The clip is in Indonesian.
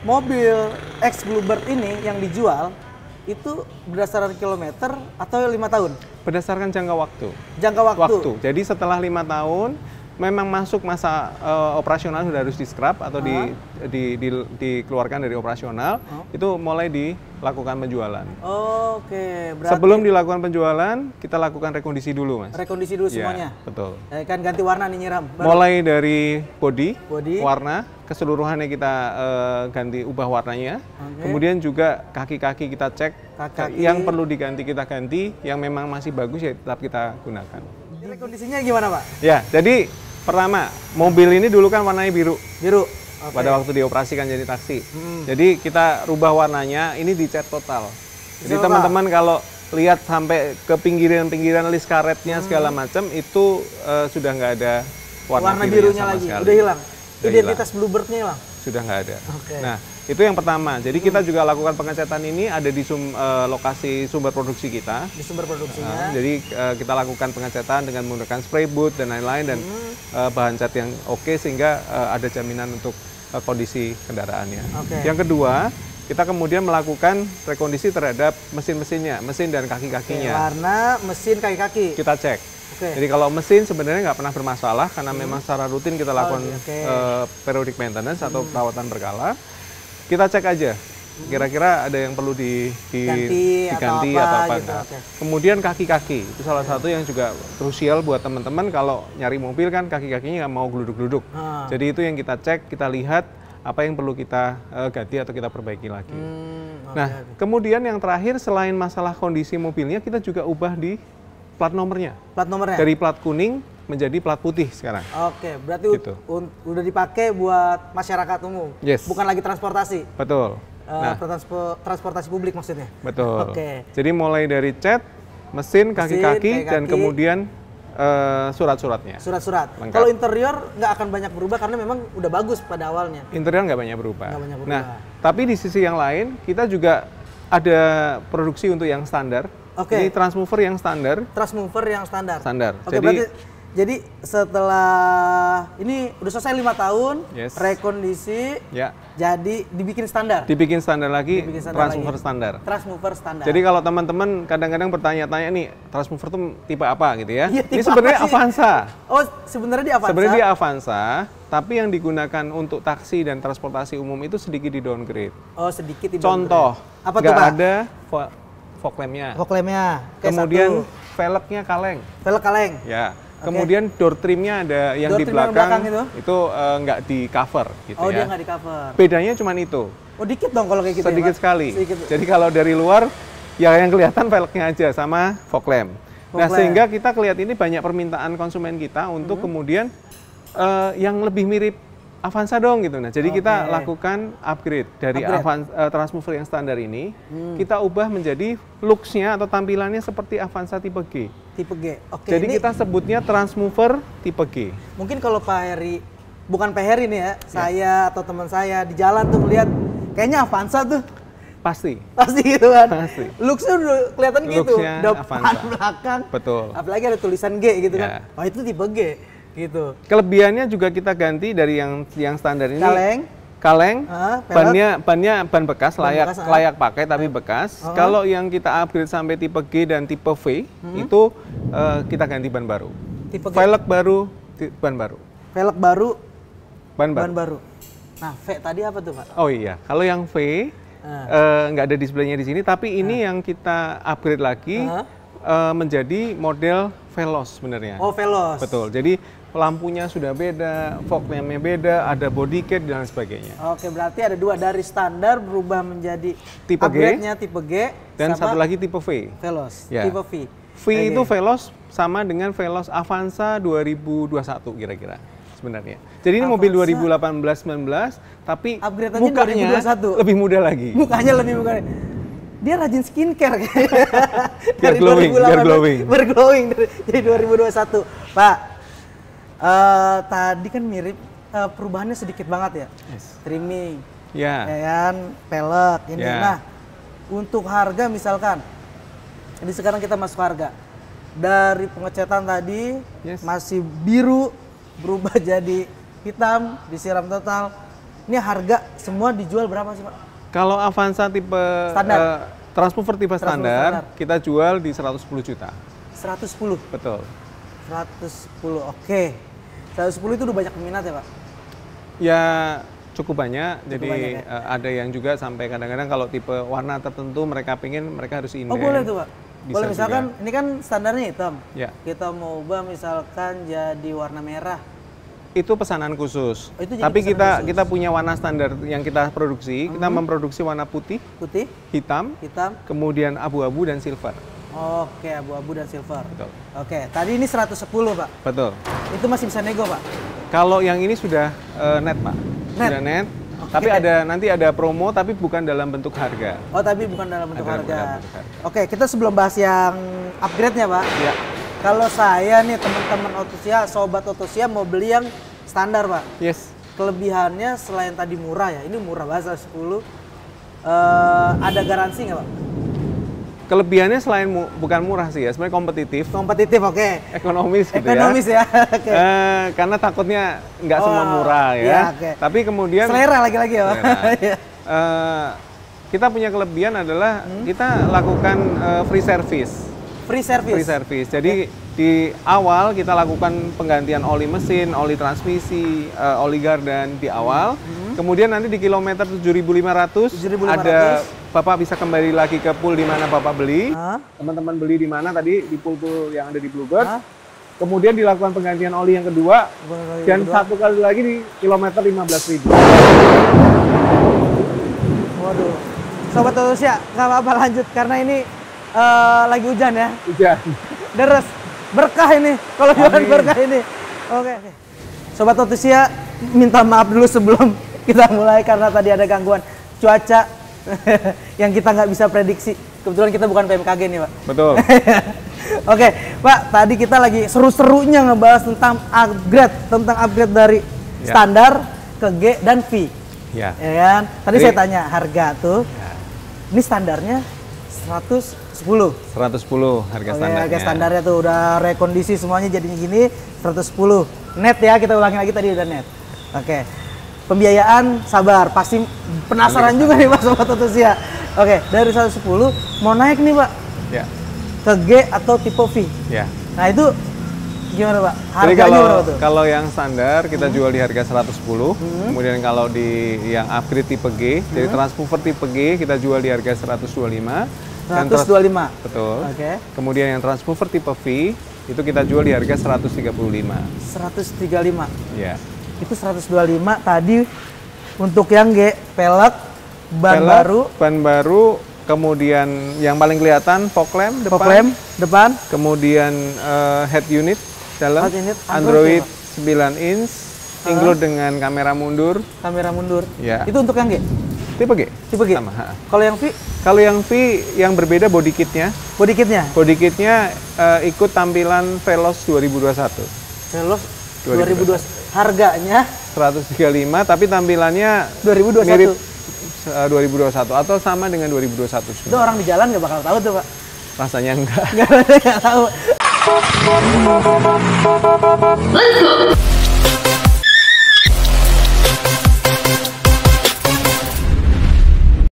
Mobil X Bluebird ini yang dijual itu berdasarkan kilometer atau 5 tahun? Berdasarkan jangka waktu. Jangka waktu. Jadi setelah 5 tahun memang masuk masa operasional sudah harus di-scrap atau dikeluarkan dari operasional, itu mulai dilakukan penjualan. Oke, berarti sebelum dilakukan penjualan, kita lakukan rekondisi dulu, Mas. rekondisi dulu semuanya. Ya, betul. Kan ganti warna nih nyiram. Mulai dari body, Body. warna, keseluruhannya kita ganti, ubah warnanya. Kemudian juga kaki-kaki kita cek, Kaki. yang perlu diganti kita ganti, yang memang masih bagus ya tetap kita gunakan. Rekondisinya gimana, Pak? Ya, jadi pertama, mobil ini dulu kan warnanya biru. Biru. Pada waktu dioperasikan jadi taksi. Jadi kita rubah warnanya, ini dicat total. Jadi teman-teman kalau lihat sampai ke pinggiran-pinggiran list karetnya segala macam, itu sudah nggak ada warna birunya sama lagi. sekali. Udah hilang. Udah Identitas Bluebird-nya hilang. Sudah nggak ada. Oke. Nah, itu yang pertama. Jadi kita juga lakukan pengecetan ini ada di lokasi sumber produksi kita. Di sumber produksinya. Jadi kita lakukan pengecetan dengan menggunakan spray boot dan lain-lain dan bahan cat yang oke sehingga ada jaminan untuk kondisi kendaraannya. Yang kedua, kita kemudian melakukan rekondisi terhadap mesin-mesinnya, mesin dan kaki-kakinya. Warna, mesin, kaki-kaki. Kita cek. Jadi kalau mesin sebenarnya nggak pernah bermasalah karena memang secara rutin kita lakukan periodic maintenance atau perawatan berkala. Kita cek aja, kira-kira ada yang perlu diganti atau apa gitu. enggak. Kemudian kaki-kaki, itu salah satu yang juga krusial buat teman-teman kalau nyari mobil kan kaki-kakinya nggak mau geluduk-geluduk. Jadi itu yang kita cek, kita lihat apa yang perlu kita ganti atau kita perbaiki lagi. Nah, kemudian yang terakhir selain masalah kondisi mobilnya, kita juga ubah di plat nomornya. Plat nomornya? Dari plat kuning menjadi plat putih sekarang. Oke, berarti Gitu. udah dipakai buat masyarakat umum. Yes. Bukan lagi transportasi. Betul. Nah, transportasi publik maksudnya. betul. Oke. Jadi mulai dari cat, mesin, kaki-kaki, dan kemudian surat-suratnya. Surat-surat. Lengkap. Kalau interior nggak akan banyak berubah karena memang udah bagus pada awalnya. Interior nggak banyak berubah. Nggak banyak berubah. Nah, tapi di sisi yang lain kita juga ada produksi untuk yang standar. Ini transmover yang standar. Transmover yang standar. Standar. Oke, jadi setelah ini udah selesai 5 tahun, rekondisi, jadi dibikin standar. Dibikin standar lagi, transmover standar. Transmover standar. Jadi kalau teman-teman kadang-kadang bertanya-tanya nih, transmover itu tipe apa gitu ya? Ini sebenarnya Avanza. Oh, sebenarnya di Avanza. Sebenarnya di Avanza, tapi yang digunakan untuk taksi dan transportasi umum itu sedikit di downgrade. Oh, sedikit di downgrade. Contoh, apa tuh, Pak? Nggak ada fog lamp-nya. Fog lamp-nya. Kemudian velgnya kaleng. Velg kaleng. Ya. Kemudian door trimnya ada yang di belakang itu nggak di cover gitu ya. Oh, dia nggak di cover. Bedanya cuma itu. Oh, dikit dong kalau kayak gitu. Sedikit ya, sekali. Sedikit. Jadi kalau dari luar ya yang kelihatan velgnya aja sama fog lamp. Nah, sehingga kita kelihatan ini banyak permintaan konsumen kita untuk kemudian yang lebih mirip Avanza dong gitu. Nah, jadi kita lakukan upgrade dari transmover yang standar ini, kita ubah menjadi looks-nya atau tampilannya seperti Avanza tipe G. Tipe G. Oke. Jadi kita sebutnya transmover tipe G. Mungkin kalau Pak Heri, bukan Pak Heri nih ya, saya atau teman saya di jalan tuh melihat kayaknya Avanza tuh. Pasti gitu kan. Pasti. Looks-nya udah kelihatan gitu. Depan, belakang. Betul. Apalagi ada tulisan G gitu kan. Oh, itu tipe G. Gitu. Kelebihannya juga kita ganti dari yang standar ini. Kaleng. Bannya ban bekas, layak pakai tapi bekas. Kalau yang kita upgrade sampai tipe G dan tipe V itu kita ganti ban baru. Tipe G. Velg baru, ban baru. Velg baru, ban baru. Nah, V tadi apa tuh, Pak? Oh iya, kalau yang V nggak ada displaynya di sini, tapi ini yang kita upgrade lagi menjadi model Veloz sebenarnya. Oh, Veloz. Betul. Jadi lampunya sudah beda, fog lamp-nya beda, ada body kit dan sebagainya. Oke, berarti ada dua, dari standar berubah menjadi tipe upgrade-nya tipe G dan satu lagi tipe V. Veloz. Ya. Tipe V. V itu Veloz sama dengan Veloz Avanza 2021 kira-kira sebenarnya. Jadi ini mobil 2018-19 tapi mukanya 2021. lebih muda lagi. Mukanya lebih muda. Dia rajin skincare. Biar glowing. Berglowing dari 2021. Pak, tadi kan mirip, perubahannya sedikit banget ya. Trimming, ya kan, pelek ini. Nah, untuk harga misalkan, jadi sekarang kita masuk harga. Dari pengecetan tadi masih biru, berubah jadi hitam, disiram total. Ini harga semua dijual berapa sih Pak? Kalau Avanza tipe standar, transmover tipe standar, kita jual di 110 juta. 110? Betul. 110, oke. 110 itu udah banyak peminat ya Pak? Ya cukup banyak, jadi banyak, ya? Ada yang juga sampai kadang-kadang kalau tipe warna tertentu mereka harus inden. Oh boleh tuh Pak? Bisa boleh, misalkan juga. Ini kan standarnya hitam, ya. Kita mau ubah misalkan jadi warna merah. Itu pesanan khusus. Oh, itu tapi kita punya warna standar yang kita produksi. Kita memproduksi warna putih, hitam, kemudian abu-abu dan silver. Oke, abu-abu dan silver. Betul. Oke, tadi ini 110 Pak. Betul. Itu masih bisa nego Pak? Kalau yang ini sudah net Pak. Sudah net. Okay. Tapi nanti ada promo tapi bukan dalam bentuk harga. Oh, tapi bukan dalam bentuk harga. Oke, kita sebelum bahas yang upgrade-nya Pak. Ya. Kalau saya nih teman-teman Otosia, sobat Otosia mau beli yang standar Pak. Yes. Kelebihannya selain tadi murah ya, ini murah banget 10. Ada garansi nggak Pak? Kelebihannya selain bukan murah sih ya, sebenarnya kompetitif. Kompetitif, oke. Ekonomis gitu Ekonomis ya. Okay. Karena takutnya nggak semua murah ya. Ya okay. Tapi kemudian selera lagi-lagi ya Pak. Kita punya kelebihan adalah kita lakukan free service. Free service? Free service. Jadi di awal kita lakukan penggantian oli mesin, oli transmisi, oli gardan di awal. Kemudian nanti di kilometer 7.500 ada Bapak bisa kembali lagi ke pool di mana Bapak beli. Teman-teman beli di mana tadi di pool yang ada di Bluebird. Kemudian dilakukan penggantian oli yang kedua. Dan satu kali lagi di kilometer 15.000. Waduh. Sobat Otosia, nggak apa-apa lanjut karena ini lagi hujan ya. Hujan. Deres. Berkah ini. Kalau jualan berkah ini. Oke. Sobat Otosia, minta maaf dulu sebelum kita mulai karena tadi ada gangguan cuaca yang kita nggak bisa prediksi. Kebetulan kita bukan PMKG nih Pak. Betul. Oke Pak, tadi kita lagi seru-serunya ngebahas tentang upgrade dari standar ke G dan V. Ya kan? Tadi saya tanya harga tuh. Ini standarnya 110 harga standarnya. Harga standarnya tuh udah rekondisi semuanya jadinya gini 110 net ya, kita ulangi lagi tadi udah net. Oke. Pembiayaan sabar, pasti penasaran juga nih Pak Sobat Otosia. Oke, dari 110 mau naik nih Pak. Ya. Ke G atau tipe V. Ya. Nah, itu gimana Pak? Harganya berapa tuh? Kalau yang standar kita jual di harga 110. Kemudian kalau di yang upgrade tipe G, jadi transmover tipe G kita jual di harga 125. 125. Betul. Oke. Kemudian yang transmover tipe V itu kita jual di harga 135. 135. Ya. Itu 125 tadi untuk yang G, pelek, ban baru, kemudian yang paling kelihatan fog lamp depan, kemudian head unit dalam, Android 9 inch, include dengan kamera mundur. Ya. Itu untuk yang G? Tipe G. Sama. Kalau yang V? Kalau yang V yang berbeda body kitnya. Body kitnya ikut tampilan Veloz 2021. Veloz 2021. Harganya 135 tapi tampilannya 2021. Mirip 2021 atau sama dengan 2021 sebenarnya. Itu orang di jalan nggak bakal tahu tuh Pak? Rasanya enggak. Nggak tahu.